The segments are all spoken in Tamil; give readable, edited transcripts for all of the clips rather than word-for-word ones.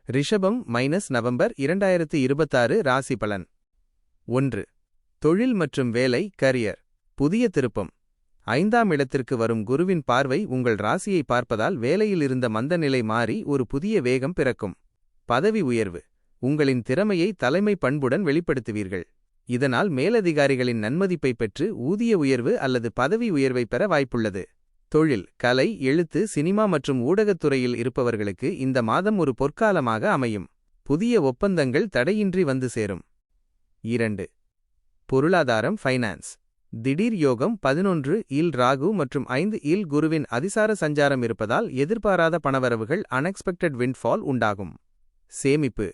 ரிஷபம் -நவம்பர் 2026 ராசி பலன். 1. தொழில் மற்றும் வேலை கரியர். புதிய திருப்பம். 5ஆம் இடத்திற்கு வரும் குருவின் பார்வை உங்கள் ராசியை பார்ப்பதால் வேலையில் இருந்த மந்தநிலை மாறி ஒரு புதிய வேகம் பிறக்கும். பதவி உயர்வு. உங்களின் திறமையை தலைமை பண்புடன் வெளிப்படுத்துவீர்கள். இதனால் மேலதிகாரிகளின் நன்மதிப்பை பெற்று ஊதிய உயர்வு அல்லது பதவி உயர்வை பெற வாய்ப்புள்ளது. தொழில், கலை, எழுத்து, சினிமா மற்றும் ஊடகத்துறையில் இருப்பவர்களுக்கு இந்த மாதம் ஒரு பொற்காலமாக அமையும். புதிய ஒப்பந்தங்கள் தடையின்றி வந்து சேரும். 2. பொருளாதாரம் ஃபைனான்ஸ். திடீர் யோகம். 11 இல் ராகு மற்றும் 5 இல் குருவின் அதிசார சஞ்சாரம் இருப்பதால் எதிர்பாராத பணவரவுகள் அன்எக்ஸ்பெக்டட் விண்ட்ஃபால் உண்டாகும். சேமிப்பு.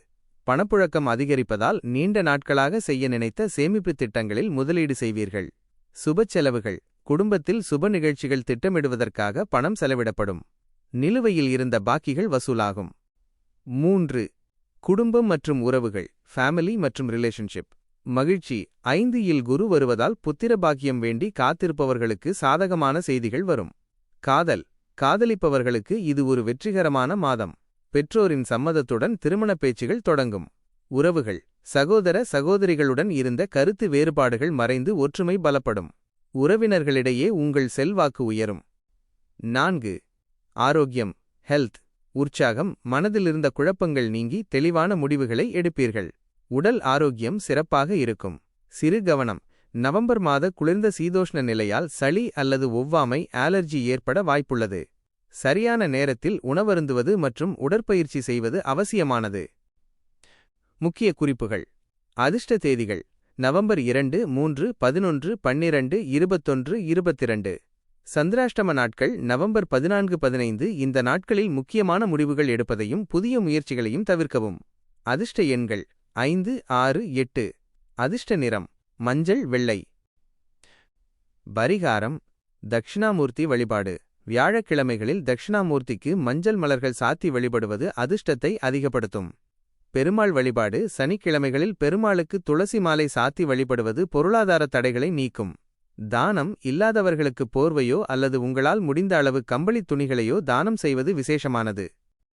பணப்புழக்கம் அதிகரிப்பதால் நீண்ட நாட்களாக செய்ய நினைத்த சேமிப்பு திட்டங்களில் முதலீடு செய்வீர்கள். சுப செலவுகள். குடும்பத்தில் சுப நிகழ்ச்சிகள் திட்டமிடுவதற்காக பணம் செலவிடப்படும். நிலுவையில் இருந்த பாக்கிகள் வசூலாகும். 3. குடும்பம் மற்றும் உறவுகள் ஃபேமிலி மற்றும் ரிலேஷன்ஷிப். மகிழ்ச்சி. 5 இல் குரு வருவதால் புத்திர பாக்கியம் வேண்டி காத்திருப்பவர்களுக்கு சாதகமான செய்திகள் வரும். காதல். காதலிப்பவர்களுக்கு இது ஒரு வெற்றிகரமான மாதம். பெற்றோரின் சம்மதத்துடன் திருமண பேச்சுகள் தொடங்கும். உறவுகள். சகோதர சகோதரிகளுடன் இருந்த கருத்து வேறுபாடுகள் மறைந்து ஒற்றுமை பலப்படும். உறவினர்களிடையே உங்கள் செல்வாக்கு உயரும். 4. ஆரோக்கியம் ஹெல்த். உற்சாகம். மனதிலிருந்த குழப்பங்கள் நீங்கி தெளிவான முடிவுகளை எடுப்பீர்கள். உடல் ஆரோக்கியம் சிறப்பாக இருக்கும். சிறு கவனம். நவம்பர் மாத குளிர்ந்த சீதோஷ்ண நிலையால் சளி அல்லது ஒவ்வாமை அலர்ஜி ஏற்பட வாய்ப்புள்ளது. சரியான நேரத்தில் உணவருந்துவது மற்றும் உடற்பயிற்சி செய்வது அவசியமானது. முக்கிய குறிப்புகள். அதிர்ஷ்ட தேதிகள். நவம்பர் 2, 3, 11, 12, 21, 22. சந்திராஷ்டம நாட்கள் நவம்பர் 14, 15. இந்த நாட்களில் முக்கியமான முடிவுகள் எடுப்பதையும் புதிய முயற்சிகளையும் தவிர்க்கவும். அதிர்ஷ்ட எண்கள் 5, 6, 8. அதிர்ஷ்ட நிறம் மஞ்சள், வெள்ளை. பரிகாரம். தக்ஷிணாமூர்த்தி வழிபாடு. வியாழக்கிழமைகளில் தக்ஷிணாமூர்த்திக்கு மஞ்சள் மலர்கள் சாத்தி வழிபடுவது அதிர்ஷ்டத்தை அதிகப்படுத்தும். பெருமாள் வழிபாடு. சனிக்கிழமைகளில் பெருமாளுக்கு துளசி மாலை சாத்தி வழிபடுவது பொருளாதார தடைகளை நீக்கும். தானம். இல்லாதவர்களுக்கு போர்வையோ அல்லது உங்களால் முடிந்த அளவு கம்பளித் துணிகளையோ தானம் செய்வது விசேஷமானது.